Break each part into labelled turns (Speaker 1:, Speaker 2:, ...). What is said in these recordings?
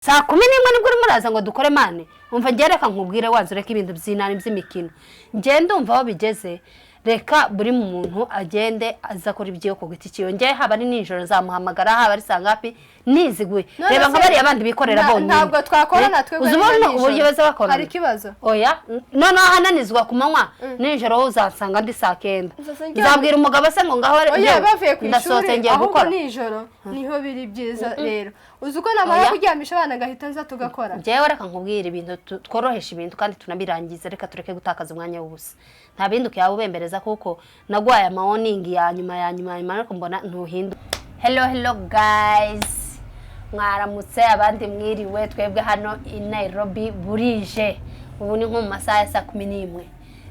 Speaker 1: saa 11 nibwo muraza ngo dukore mane umva ngiye reka nkubwire wanzu reka ibintu by'inani by'imikino ngiye ndumva aho bigeze reka buri muntu agende azakora ibyo ko giti cyiyongeye haba ari nijoro zamuhamagara haba ari sangapi nizigwe reba nkabari abandi bikorera bonye
Speaker 2: ntabwo twakora natwe
Speaker 1: uzubona uburyo baza bakora
Speaker 2: hari kibazo
Speaker 1: oya none hananizwa kumanywa nijoro uzasanga ndi saa 9 nzabwira umugabo se ngo ngaho
Speaker 2: oya bavuye ku ishuri
Speaker 1: ahubwo
Speaker 2: nijoro niho biri byiza rero uzuko namara kuryamisha abana gahita nza tugakora
Speaker 1: jewe reka nkubwira ibintu tworohesha ibintu kandi tunabirangiza reka tureke gutakaza umwanya w'ubusa nta bintu kyawe ubembereza kuko nagwaye amaoning ya nyuma ariko mbona ntuhindu. Hello guys, mwaramutse abandi mwiriwe twebwe hano i Nairobi burije ubu ni nko mu masaha ya saa 11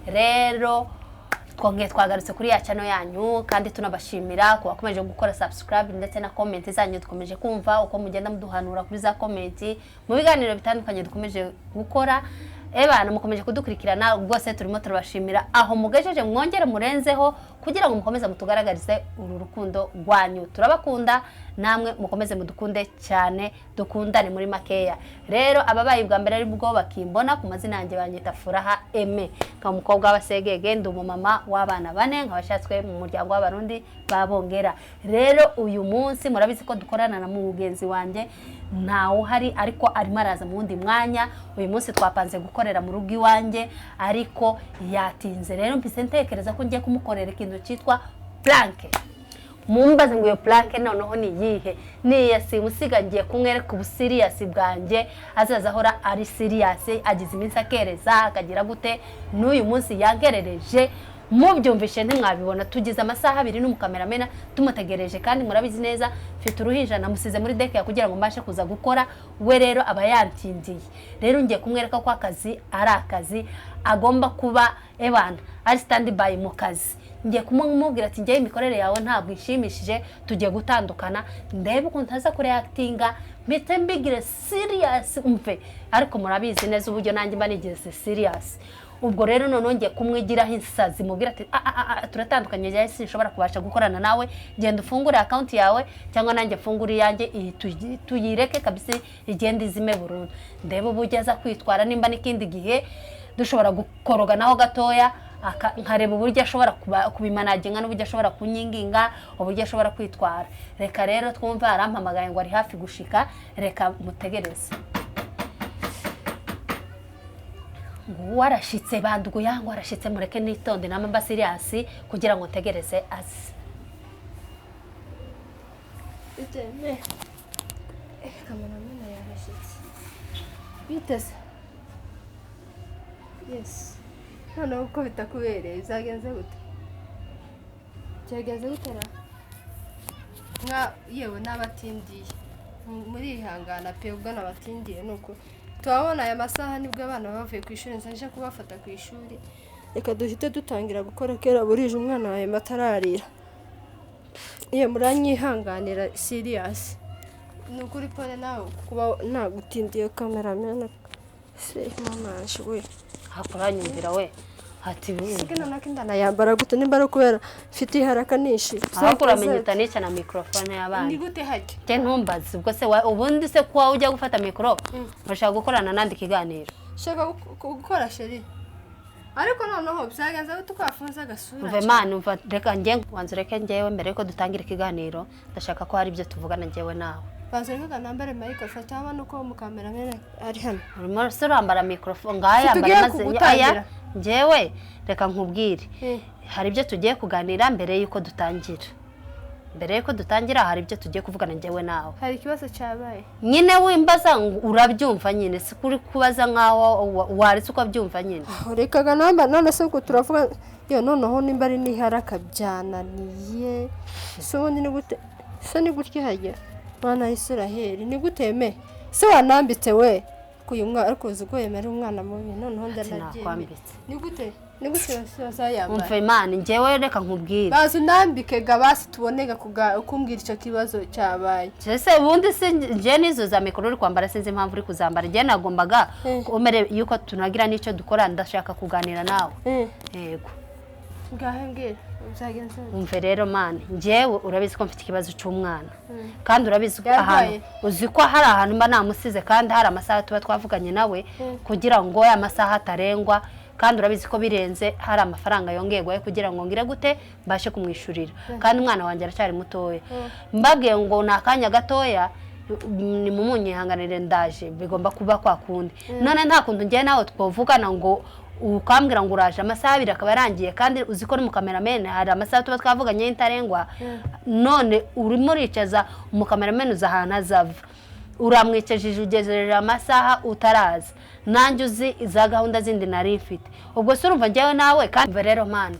Speaker 1: rero twongeye twagarutse kuri ya channel yanyu kandi tunabashimira kuba bakomeje gukora subscribe ndetse na comment zanyu dukomeje kumva uko mugenda muduhanura kuri za comment mu biganiro bitandukanye dukomeje gukora ebana mukomeje kudukurikirana rwose turimo turabashimira aho mugejeje mwongere murenzeho kugira ngo mukomeze mutugaragarize uru rukundo rwanyu turabakunda namwe mukomeze mudukunde cyane dukundane muri makeya rero ababaye bwa mbere ari bwo bakimbona ku mazina yanjye banyita Furaha Aime ka mukobwa w'abasegege ndi umumama w'abana bane nkabashatswe mu muryango w'abarundi babongera rero uyu munsi murabizi ko dukorana na mugenzi wanje ntawo hari ariko arimo araza mu wundi mwanya uyu munsi twapanze gukorera mu rugo iwanje ariko yatinze rero mpise ntekereza ko ngiye kumukorera ikintu cyitwa planke mumbaze ngo iyo planke noneho ni yihe niya simusiga ngiye kumwereka ubusiriasi bwanje azaza hora ari serious agize iminsi akereza akagira gute n'uyu munsi yangerereje mubyumvishe ntimwabibona tugize amasaha 2 n'umukameramena tumutegereje kandi murabizi neza mfite uruhinja namusize muri deke kugira ngo mbashe kuza gukora we rero aba yantindiye rero ngiye kumwereka ko akazi ari akazi agomba kuba ebana ari stand by mu kazi ngiye kumubwira ati ngiye imikorere yawe ntabwo ishimishije tugiye gutandukana ndebe ukuntu aza kuri actinga mpite mbigire serious umve ariko murabizi neza uburyo nanjye mba nigeze serious ubwo rero none ngiye kumwigiraho insazi mubwira ati turatandukanye cyane sinshobora kubasha gukorana nawe genda ufungure account yawe cyangwa nanjye fungura yanjye tuyireke kabisa igenda izime burundu ndebe uburyo aza kwitwara nimba n'ikindi gihe dushobora gukoroga naho gatoya nkareba uburyo ashobora kubimanaginga n'uburyo ashobora kunyinginga uburyo ashobora kwitwara reka rero twumva arampamagaye ngo ari hafi gushika reka mutegereze warashitse bandugu yangu warashitse mureke nitonde namamba serious kugira ngo tegereze azi
Speaker 2: iteme kameramena yarashitse bitese yes none uko bitakubereye zagenze gute cyageze gutera nka yewe nabatindiye muri ihangana pe ubwo nabatindiye nuko twabona aya masaha nibwo abana bavuye ku ishuri nsaje kubafata ku ishuri reka duhite dutangira gukora kera burije umwana wawe matararira iyo muranyihanganira serious nukuri pone nawe kuba nagutindiye kameramena se mama shwe
Speaker 1: hakoranyumvira we ati
Speaker 2: sikena nakindana yambara gute nimbara kubera fiti haraka nishi
Speaker 1: akuramenyita nica na microphone y'abana
Speaker 2: ndi gute haje
Speaker 1: te ntumbazi ubwo se ubundi se kwa ujya gufata micro bashaka gukorana nandi kiganiro
Speaker 2: shaka gukora sheri ariko noneho byagenze gute kwafunza gasura
Speaker 1: uve man umva reka ngiye wanzureke ngewe mbere yuko dutangira ikiganiro ndashaka ko hari ibyo tuvugana ngewe nawe
Speaker 2: bazereka nambare mic afata hano uko mu kamera mena ari hano
Speaker 1: urimo surambara microphone ngaya ambara maze aya ngewe reka nkubwire hari ibyo tugiye kuganira mbere yuko dutangira hari ibyo tugiye kuvugana ngewe nawe
Speaker 2: hari ikibazo cyabaye
Speaker 1: nyine wimbaza urabyumva nyine sikuri kubaza nkaho waritse uko byumva nyine
Speaker 2: rekaga namba none se uko turavuga yo noneho nimba ari niharaka byananiye so ni gute se ni gutya hajya bana Israheli ni guteme se wanambitse we kuyumwa ariko uzuko yemera umwana mubi noneho ndanagiye ni gute basayamba
Speaker 1: umva imana ngewe reka nkubwire
Speaker 2: bazu nambike gabasi tubonega kumbwira icyo kibazo cyabaye
Speaker 1: se ubundi se nje nizo za mikoro uri kwambara sinzi impamvu uri kuzambara nge nagombaga umere yuko tunagira n'icyo dukora ndashaka kuganira nawe yego
Speaker 2: ngahe mbwira
Speaker 1: umve rero mani njyewe urabizi ko mfite ikibazo cy'umwana kandi urabizi ahantu uzi ko hari ahantu mba namusize kandi hari amasaha tuba twavuganye nawe kugira ngo aya masaha atarengwa kandi urabizi ko birenze hari amafaranga yongerwaye kugira ngo ngire gute mbashe kumwishurira kandi umwana wanjye aracyari mutoya mbabwiye ngo nakanya gatoya ni mumunyihanganire ndaje bigomba kuba kwa kundi none nta kuntu ngiye nawe twovugana ngo ukambwira ngo uraje amasaha abiri akaba yarangiye kandi uzi ko ni mu cameraman hari amasaha tuba twavuganye y'intarengwa none urimo uricaza mu cameraman uza ahantu azava uramwicejeje ugejeje amasaha utaraza nanjye uzi iza gahunda zindi nari mfite ubwo se urumva njyewe nawe kandi rero man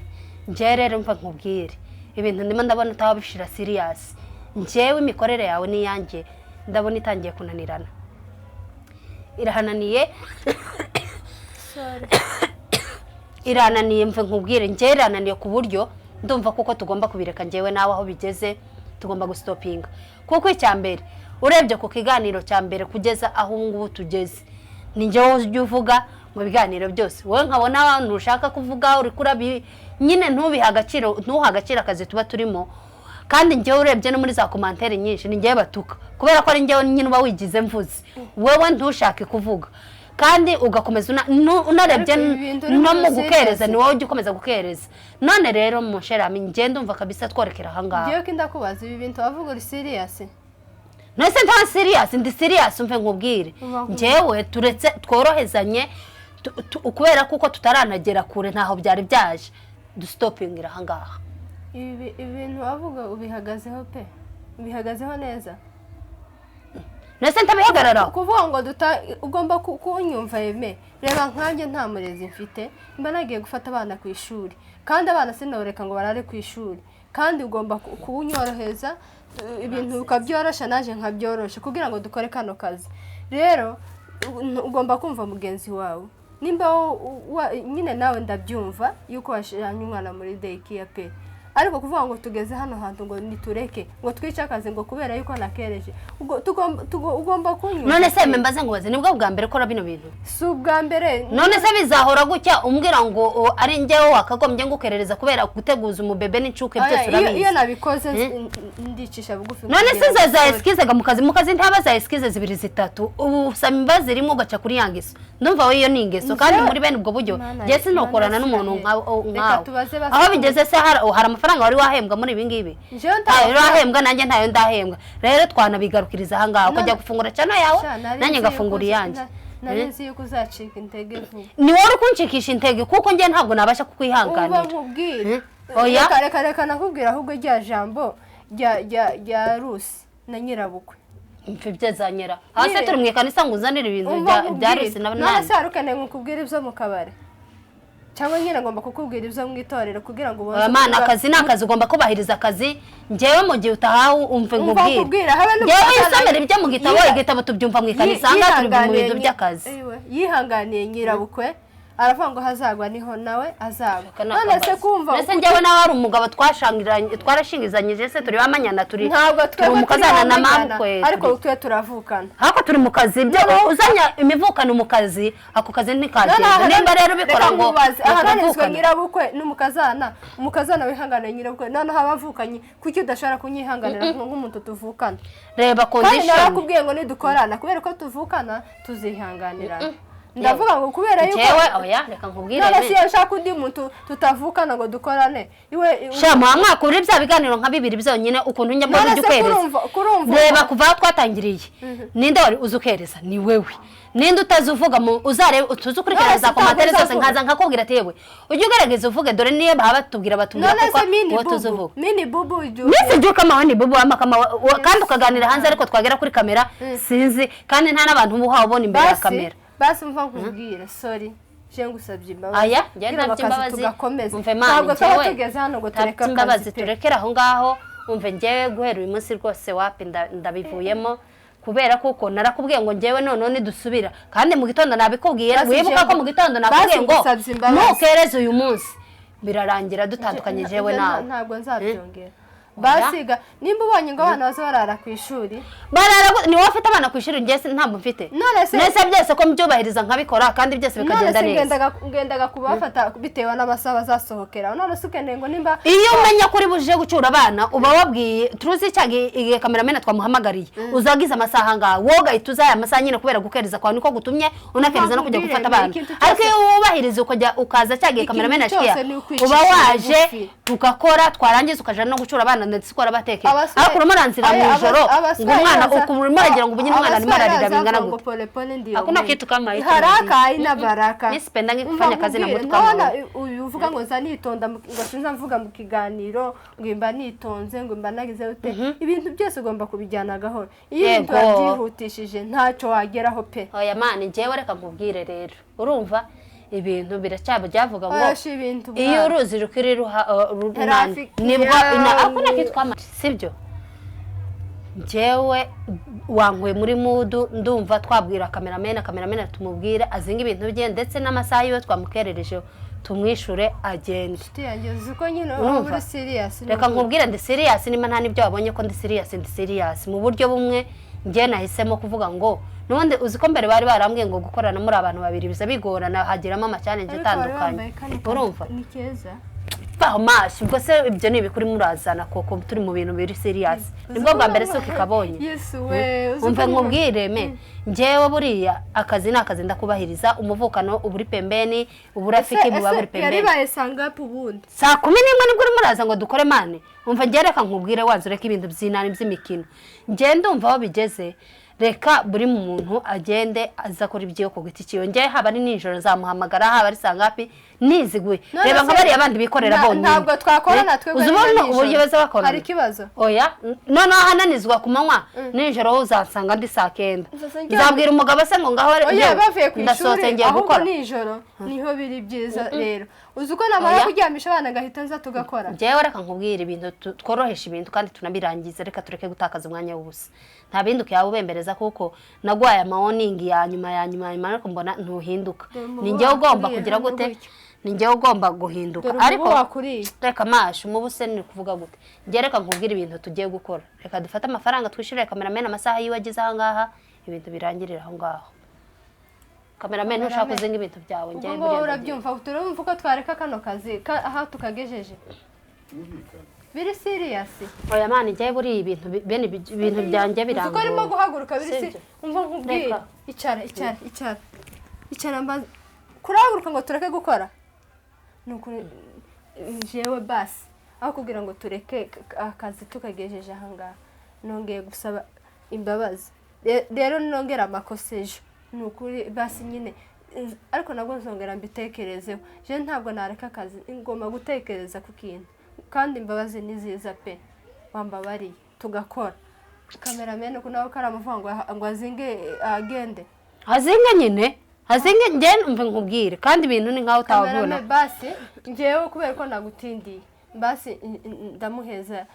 Speaker 1: njyewe rero mva nkubwire ibintu ndimo ndabona utabishira serious njyewe imikorere yawe ni yanjye ndabona itangiye kunanirana irahananiye irananiye mve nkubwire njyewe irananiye ku buryo ndumva kuko tugomba kubireka njyewe nawe aho bigeze tugomba gustopinga kuko icyambere urebye ku kiganiro cyambere kugeza aho ngubu tugeze ni njyewe ujye uvuga mu biganiro byose wowe nkabona abantu ushaka kuvuga uri kurabi nyine ntuha agaciro akazi tuba turimo kandi njyewe urebye no muri za commentaire nyinshi ni njyewe batuka kubera ko ari njyewe nyine uba wigize mvuze wowe ntushake kuvuga kandi ugakomeza unarebye no mu gukereza ni wowe ujye ukomeza gukereza none rero musherami njye ndumva kabisa tworekera aha ngaha
Speaker 2: ngiye kinda kubaza ibi bintu bavuga uri serious
Speaker 1: nose nta serious ndi serious umve nkubwire njyewe turetse tworohezanye kubera kuko tutaranagera kure ntaho byari byaje dustopingira aha ngaha
Speaker 2: ibi bintu bavuga ubihagazeho pe ubihagazeho neza
Speaker 1: nese ntabihagarara
Speaker 2: kuvuga ngo ugomba kunyumva Aime reba nkanjye nta murezi mfite mba nagiye gufata abana ku ishuri kandi abana sinoreka ngo barare ku ishuri kandi ugomba kunyoroheza ibintu ukabyorosha naje nkabyorosha kugira ngo dukore kano kazi rero ugomba kumva mugenzi wawe nimba nyine nawe ndabyumva yuko washiranye umwana muri daycare pe ariko kuvuga ngo tugeze hano hantu ngo nitureke ngo twice akazi ngo kubera yuko nakereje ugomba kunyumva
Speaker 1: none se mbaze ngo baze nibwo bwa mbere kora bino bintu
Speaker 2: si ubwa mbere
Speaker 1: none se bizahora gutya umbwira ngo ari njyewe wakagombye ngukerereza kubera guteguza umubebe n'incuke byose urabizi
Speaker 2: iyo nabikoze ndicisha bugufi
Speaker 1: none se za eskize ga mu kazi ntaba za eskize zibiri zitatu ubu saba imbaze rimwe ugaca kuri yangeso ndumva we iyo ni ingeso kandi muri bene ubwo buryo je sinokorana n'umuntu nkawe aho bigeze se hari amafaranga wari wahembwa muri ibi ngibi ntayo wahembwa nanjye ntayo ndahembwa rero twanabigarukiriza aha ngaho ukajya gufungura cyane yawe nanjye ngafungura iyanjye
Speaker 2: narinzi yuko uzacika intege vuba
Speaker 1: ni wowe kuncikisha intege kuko njye ntabwo nabasha kukwihanganira
Speaker 2: oya reka nakubwira ahubwo rya jambo rya Rusi na nyirabukwe
Speaker 1: mfi byazanyera hasi turi mu ikanisa ngo uzanire ibintu bya Rusi na
Speaker 2: none se harukane nkukubwira ibyo mu kabare cyangwa nyine ngomba kukubwira ibyo mu itorero kugira ngo ubone
Speaker 1: amana akazi nakazi ugomba kubahiriza akazi njyewe mu gihe utahawe umve nkubwira njyewe isomera ibyo mu igitabo tubyumva mu ikanisa anga turi mu bintu by'akazi
Speaker 2: yihanganiye nyirabukwe aravuga ngo hazagwa niho nawe azagwa none se kumva
Speaker 1: nese njyewe nawe ari umugabo twarashingizanyije se turi bamanyana turi
Speaker 2: ntabwo twe
Speaker 1: mukazana na mamukwe
Speaker 2: ariko twe turavukana
Speaker 1: hako turi mu kazi byo uzanya imivukano mu kazi ako kazi ntikagenda nimba rero bikora ngo
Speaker 2: ahaganizwe nyirabukwe n'umukazana wihanganiye nyirabukwe none habavukanye kuki udashara kunyihanganira nk'umuntu tuvukana
Speaker 1: reba condition
Speaker 2: kandi narakubwiye ngo nidukorana kubera ko tuvukana tuzihanganirana ndavuga ngo kubera yuko
Speaker 1: jewe oya reka nkubwire
Speaker 2: none si yashaka undi muntu tutavukana ngo dukorane iwe
Speaker 1: shama mwakuri bya biganiro nka bibiri byonyine ukuntu njya mbona udukereza reba kuva twatangiriye ninde wari uzukereza ni wewe ninde utazuvuga mu uzare utuzukurikira za commentaire zose nkaza nkakubwira ati yewe ujye ugerageza uvuge dore niye batubwira batubwira
Speaker 2: ko tuzuvuga mini bubu
Speaker 1: nese juka mahoni bubu amakama kandi ukaganira hanze ariko twagera kuri kamera sinzi kandi nta nabantu ubuha ubona imbere ya kamera
Speaker 2: basi mva nkubwira sorry je ngusabye imbabazi
Speaker 1: aya njye ndabye
Speaker 2: tugakomeza
Speaker 1: umve mani
Speaker 2: ntabwo tugeze hano ngo tureka
Speaker 1: imbabazi turekera aho ngaho umve njyewe guhera uyu munsi rwose wapi ndabivuyemo kubera kuko narakubwiye ngo njyewe none nidusubira kandi mu gitondo nabikubwiye wibuka ko mu gitondo nakubwiye ngo nukereze uyu munsi birarangira dutandukanye jewe nawe
Speaker 2: ntabwo nzabyongera basiga nimba ubonye ngo abana bazo barara ku ishuri
Speaker 1: barara ni wowe ufite abana ku ishuri njye ntabwo mfite nese byose ko mbyubahiriza nkabikora kandi byose bikagenda neza
Speaker 2: ngendaga kubafata bitewe n'amasaha bazasohokera none sukene ngo nimba
Speaker 1: iyo umenya kuri buje gucura abana uba wabwiye turuzi cyagi igihe kameramena twamuhamagariye uzagize amasaha ngaha woga ituza aya masaha nyine kubera gukereza kwa niko gutumye unakereza no kujya gufata abana ariko iyo wubahiriza ukajya ukaza cyagiye kameramena ashiya uba waje tukakora twarangiza ukaja no gucura abana ndetse ukora batekera ariko urimo ranzira mu ijoro ngo umwana ukumurimo aragira ngo ubunyine umwana arimo ararira bingana gute hakuna kitu kama hicho
Speaker 2: haraka ina baraka
Speaker 1: nisipenda ngifanya kazi na mtu kama
Speaker 2: uvuga ngo zanitonda ngo sinza mvuga mu kiganiro ngo imba nitonze ngo imba nagize ute ibintu byose ugomba kubijyana gahoro iyo ibintu byihutishije ntacyo wageraho pe
Speaker 1: oya mani njyewe reka nkubwire rero urumva ibintu biracyaba byavuga ngo iyo uruzi rukiri runani nibwo akuna kitwa sibyo njyewe wankwe muri mudu ndumva twabwira kameramena tumubwire azinga ibintu bye ndetse n'amasaha yiwe twamukerereje tumwishure agende
Speaker 2: uko nyine uri serious
Speaker 1: reka nkubwire ndi serious nima nta nibyo wabonye ko ndi serious mu buryo bumwe njye nahisemo kuvuga ngo nubundi uziko mbere bari barambwiye ngo gukorana muri abantu babiri biza bigorana hagiramo ama challenge atandukanye urumva
Speaker 2: ni keza
Speaker 1: Mashi ubwo se ibyo ni bikuri murazana koko turi mu bintu biri serious nibwo bwa mbere se ukikabonye umve nkubwire me njyewe buriya akazi nakazi ndakubahiriza umuvukano uburi pembeni uburafiki buba buri pembeni
Speaker 2: yari bayesanga pubundi
Speaker 1: saa 11 nibwo uri muraza ngo dukore mane umva ngereka nkubwire wanzureka ibintu by'inani by'imikino nge ndumva aho bigeze reka buri muntu agende azakora ibyo ko giti cyonge haba ni nijoro zamuhamagara haba ari sangapi nizigwe reba nkabari abandi bikorera bonye
Speaker 2: ntabwo twakora natwe
Speaker 1: uzubona uburyo baza bakora
Speaker 2: hari kibazo
Speaker 1: oya none hananizwa kumanywa nijoro uzasanga ndi saa 9 zabwira umugabo se ngo ngaho
Speaker 2: oya bavuye ku ishuri ahubwo nijoro niho biri byiza rero uzuko namara kuryamisha abana gahita nza tugakora
Speaker 1: jewe reka nkubwira ibintu tworohesha ibintu kandi tunabirangiza reka tureke gutakaza umwanya w'ubusa nta binduka yawe ubembereza kuko nagwaye amaoningi ya nyuma ariko mbona ntuhinduka ninjye ugomba kugira gute ninjye ugomba guhinduka ariko reka mashi umubuse ni kuvuga gute ngiye reka nkubwira ibintu tugiye gukora reka dufate amafaranga twishire kameramena amasaha yiwagize aha ngaha ibintu birangirira aho ngaho kameramena ushaka kuzinga ibintu byawe ngiye
Speaker 2: ngo urabyumva turumva uko twareka kano kazi aha tukagejeje biri serious
Speaker 1: oya mani ngiye buri ibintu ibintu byanjye biranga
Speaker 2: uko arimo guhaguruka biri serious umva nkubwira icara mba kurahaguruka ngo tureke gukora nuko jewe basi aho kugira ngo tureke akazi tukagejeje aha ngaha nongeye gusaba imbabazi rero nongera amakosejo nukuri basi nyine ariko nabwo nzongera mbitekerezeho je ntabwo nareka akazi ngoma gutekereza ku kintu kandi imbabazi niziza pe wambabariye tugakora kameramene ko nawe karamuvuga ngo azinge agende
Speaker 1: azinge nyine azinge nge umve nkubwire kandi ibintu ni nkaho utabona
Speaker 2: basi ngewe kubera ko nagutindiye basi ndamuheza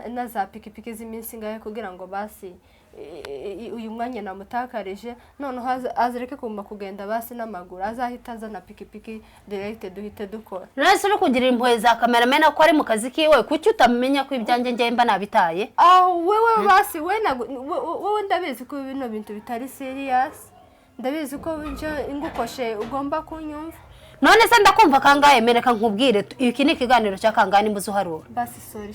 Speaker 2: naza pikipiki z'iminsi ngahe kugira ngo basi uyu mwanya namutakarije noneho azireke kumba kugenda basi n'amaguru azahita azana pikipiki direct duhite dukora
Speaker 1: nase uri kugira impuhwe za kameramena ko ari mu kazi kiwe kuki utamenya ko ibyanjye ngiye mba nabitaye
Speaker 2: wewe basi wowe ndabizi ko bino bintu bitari serious ndabizi ko ingukoshe ugomba kunyumva
Speaker 1: none se ndakumva kangaye mereka nkubwire iki ni ikiganiro cya kangaye nimbuze uharura
Speaker 2: basi sorry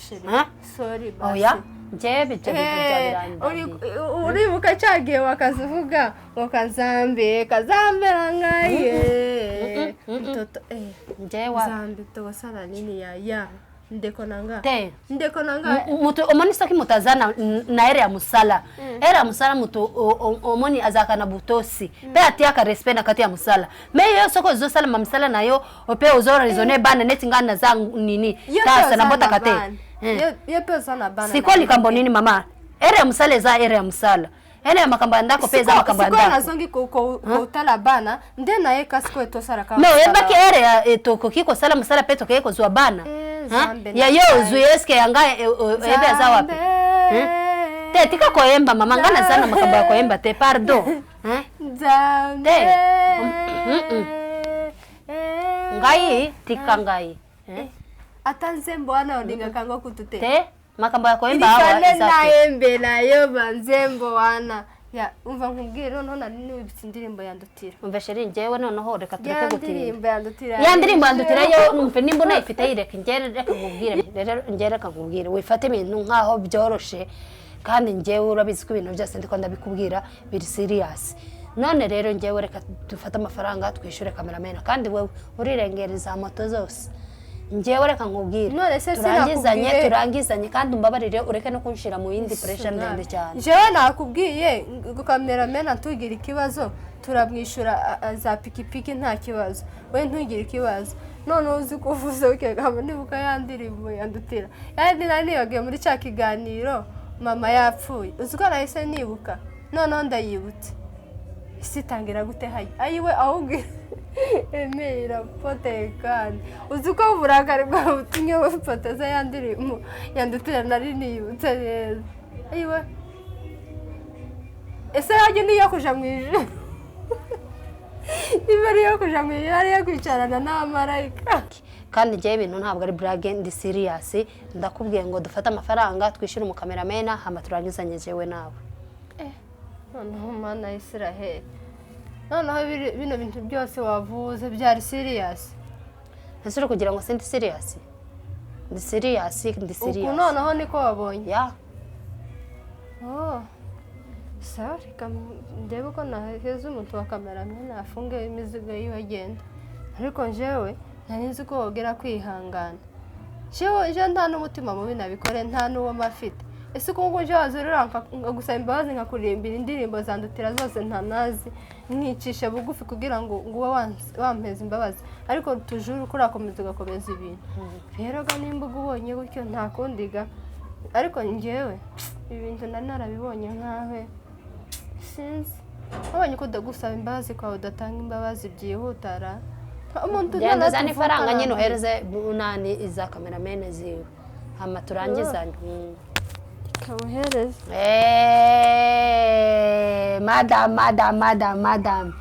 Speaker 2: sorry basi
Speaker 1: oya njebe byo birangiye
Speaker 2: uribuka cyagiye wakazuvuga ngo kazambe rangaye mtoto
Speaker 1: njewa
Speaker 2: zambe to sala nini ya ndeko nanga
Speaker 1: mutu omoni saki mutazana na ere ya musala ere ya musala mutu omoni azakana butosi pe atiaka respect kati ya musala me yo soko zo sala mamsala nayo ope ozora rizone bana netingana za nini tasa na bota kate
Speaker 2: yo pesa na bana
Speaker 1: sikoli kambo nini mama ere ya musala za ere ya musala ene makamba ndako peza makamba ndako
Speaker 2: siko nazongi ko utala bana ndena yeka siko etosara kama
Speaker 1: no yebaki ere ya etoko kiko sala musala peto keko zwa bana ya yo zuyeske yanga ebe za wapi te tika koemba mama ngana sana makamba koemba te pardon
Speaker 2: zambe
Speaker 1: ngai tika ngai
Speaker 2: atanze mbwana odinga kango kutute
Speaker 1: te makambo yako imba
Speaker 2: naembe nayo banzembo wana ya umva nkubwira none n'ibitse indirimbo yandutira
Speaker 1: umva sheri ngewe noneho reka tureke gutira
Speaker 2: ya
Speaker 1: ndirimbo yandutira yo numve nimba unayifite yireke reka nkubwire rero reka nkubwire wifate ibintu nkaho byoroshe kandi ngewe urabizi ko ibintu byose ndiko ndabikubwira biri serious none rero ngewe reka dufate amafaranga twishure cameraman kandi wewe urirengereza moto zose ngewe reka nkubwire turangizanye kandi umbabarire ureke no kunshira mu yindi pressure ndende cyane
Speaker 2: jewe nakubwiye cameraman atugira ikibazo turamwishura za pikipiki nta kibazo we ntugira ikibazo none uzi kuvuza ukegamo nibuka yandirimbo yandutira yandi nani yagiye muri cya kiganiro mama yapfuye uzi ko nahise nibuka none ndayibutse isitangira gute hayi ayiwe ahubwo emera potekani uzi ko uburakari bwa butumye bufataza yandirimbo yandutira nari niyibutse neza ayiwe ese yaje niyo kuja mu ijuru ibari yo kuja mu ijuru ari yakwicarana n'abamarayika
Speaker 1: kandi ngewe ibintu ntabwo ari blague ndi serious ndakubwiye ngo dufate amafaranga twishyure umukameramena hama turangizanye jewe nawe
Speaker 2: noneho mana Israel noneho bino bintu byose wavuze byari serious
Speaker 1: ese kugira ngo sindi serious ndi serious
Speaker 2: uku noneho niko wabonye
Speaker 1: ya
Speaker 2: sorry ndebe ko naheze umuntu wa kameramena afunge imizigo yiwe agenda ariko njewe nzi ko wogera kwihangana jewe nta n'umutima mubi nabikore nta n'uwo mafite ese ko ngo wazurira gusaba imbabazi nkakurimbira indirimbo zandutira zose ntanazi nkicisha bugufi kugira ngo wampeze imbabazi ariko tujuru ko urakomeza ugakomeza ibintu rero ga nimba ubonye gutyo nta kundiga ariko ngewe ibintu narabibonye nkawe sinzi abonye ko udagusaba imbabazi kwawe udatanga imbabazi byihutara umuntu
Speaker 1: genda zani faranga nyine uhereze bunani iza kameramene ziwe hama turangizanye
Speaker 2: kamuhereze
Speaker 1: madam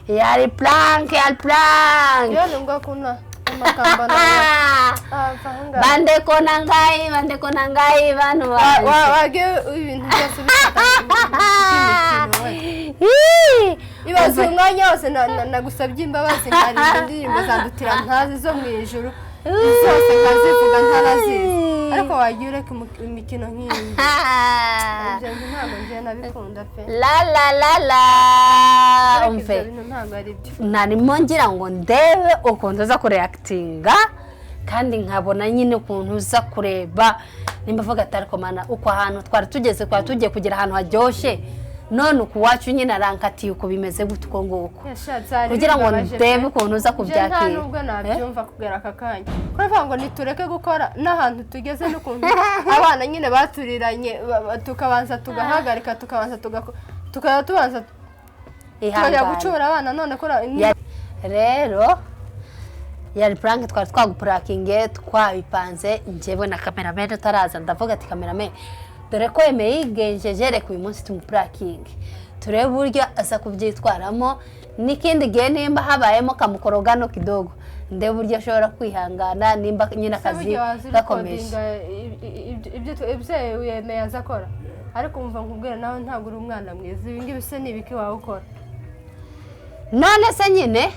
Speaker 1: yari plank
Speaker 2: yo ngo kuna amakambana
Speaker 1: bande kona ngai banu
Speaker 2: wage ibintu byose ibaze umwanya wose nagusabye imbabazi nkari indirimbo zandutira ntazi zo mu ijuru zose nkazivuga ntarazizi ariko wagiye ureka imikino nk'iyi ibyo ntabwo ngiye nabikunda pe
Speaker 1: umve
Speaker 2: ntabwo ari byo
Speaker 1: narimo ngira ngo ndebe ukuntu uza kureactinga kandi nkabona nyine ukuntu uza kureba nimba vuga atari komana uko ahantu twari tugeze kwa tugiye kugira ahantu haryoshye none ukuwacu nyine arankatiye uko bimeze gute uko nguko kugira ngo ndebe ukuntu uza kubyakira
Speaker 2: nta nubwo nabyumva kugera aka kanya kuvuga ngo nitureke gukora n'ahantu tugeze n'ukuntu abana nyine baturiranye tukabanza tugahagarika tukabanza tubanza tukajya gucura abana none kora
Speaker 1: rero yari prank twari twagupurakinge twabipanze njyewe na cameraman utaraza ndavuga ati cameraman dore ko Aime yigenjeje reka uyu munsi tumupurakinge turebe uburyo aza kubyitwaramo n'ikindi gihe nimba habayemo kamukorogano kidogo ndebe uburyo ashobora kwihangana nimba nyine akazi gakomeje
Speaker 2: ibyo Aime yazakora ariko umva nkubwira nawe ntabwo uri umwana mwiza ibi ngibi se nibiki wawe ukora
Speaker 1: none se nyine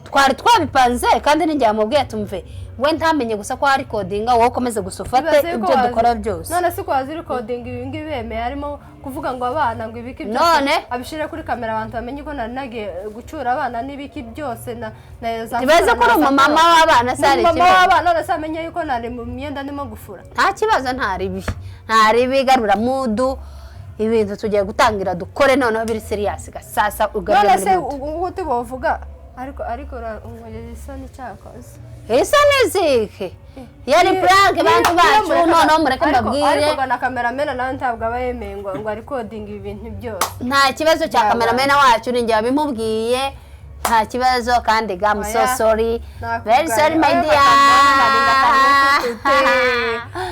Speaker 1: twari twabipanze kandi n'ingiye amubwiye tumve we ntamenye gusa ko hari codinga wowe ukomeze gusufate ibyo dukora byose
Speaker 2: none se ko wazi recording ibi ngibi Aime harimo kuvuga ngo abana ngo ibiki byose
Speaker 1: none
Speaker 2: abishire kuri kamera abantu bamenye ko nagiye gucura abana n'ibiki byose na
Speaker 1: tibaze ko umumama w'abana sari
Speaker 2: kibazo mama w'abana none se amenye yuko nari mu myenda ndimo gufura
Speaker 1: nta kibazo ntari garura mudu ibintu tugiye gutangira dukore noneho biri serious gasasa ugarura
Speaker 2: none se uguti bovuga ariko umwelezi isoni cyakoze
Speaker 1: isoni zike yari prank bantu bacu noneho mureke mbabwire
Speaker 2: ariko na cameraman nawe ntabwo aba yemeye ngo recording ibintu byose
Speaker 1: nta kibazo cya cameraman wacu ninjye abimubwiye nta kibazo kandi ga I'm so sorry very sorry my dear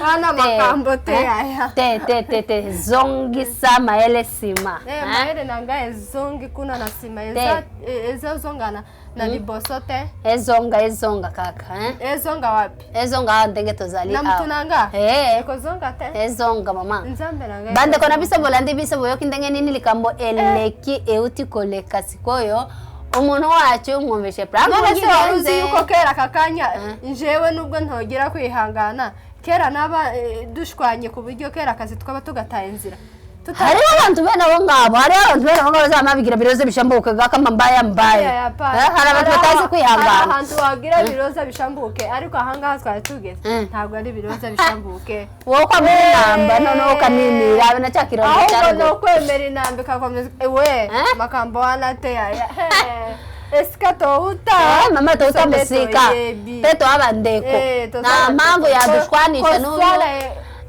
Speaker 2: wana makambo te aya
Speaker 1: te zongi sama ele sima
Speaker 2: maele nanga zongi kuna na sima eza zongana na libosote
Speaker 1: ezonga kaka
Speaker 2: ezonga wapi
Speaker 1: ezonga ndenge tozali
Speaker 2: na mtunanga
Speaker 1: ko
Speaker 2: zonga te
Speaker 1: ezonga mama
Speaker 2: nzambe nanga
Speaker 1: bande kona biso bolandi biso boyoki ndenge nini likambo eleki euti koleka sikoyo umuntu wacu mwumvishe prank
Speaker 2: uzi yuko kera kakanya njewe nubwo ntogera kwihangana kera naba dushwanye ku buryo kera akazi twaba tugataye inzira
Speaker 1: hari abantu bene abo ngabo hari abantu bene abo ngabo zamabigira biroze bishambuke gakama mbaya hari abantu batazi kwihangana
Speaker 2: ahantu wagira biroza bishambuke ariko ahangaha twari tugeze ntabwo ari biroza bishambuke
Speaker 1: wowe kwa mwinamba none ukaninira abe na cyakiroza cyane
Speaker 2: ahubwo no kwemera inambe kakomeza we makambo wanate ya eskato uta
Speaker 1: mama to musika teto abandeko na mango yadushwanisha n'ubu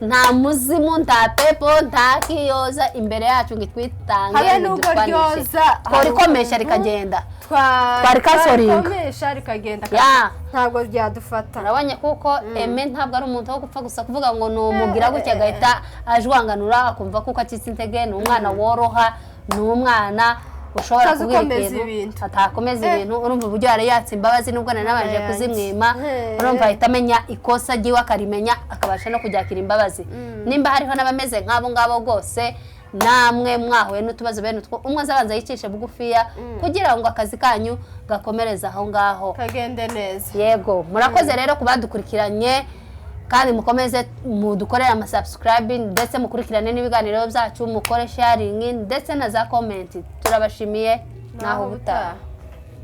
Speaker 1: nta muzimu nta pepo nta kiyoza imbere yacu ngitwitange
Speaker 2: habe nubwo ryoza
Speaker 1: kori komesha rikagenda
Speaker 2: twari kasoringa komesha rikagenda ntabwo ryadufata
Speaker 1: urabonye kuko Aime ntabwo ari umuntu wo gupfa gusa kuvuga ngo numugira gutya gahita ajwanganura akumva kuko akitse intege n'umwana woroha n'umwana ushobora kubwira ibintu atakomeza ibintu urumva uburyo yari yatse imbabazi nubwo nanabanje kuzimwima urumva ahita amenya ikosa giwe akarimenya akabasha no kujakira imbabazi nimba hariho n'abameze nk'abo ngabo rwose namwe mwahuye n'utubazo bene utwo umwe azabanza yicishe bugufiya kugira ngo akazi kanyu gakomereza aho ngaho
Speaker 2: kagende neza
Speaker 1: yego murakoze rero kubadukurikiranye kandi mukomeze mudukorera ama subscribe ndetse mukurikirane n'ibiganiro byacu mukore sharing ndetse na za comment turabashimiye naho buta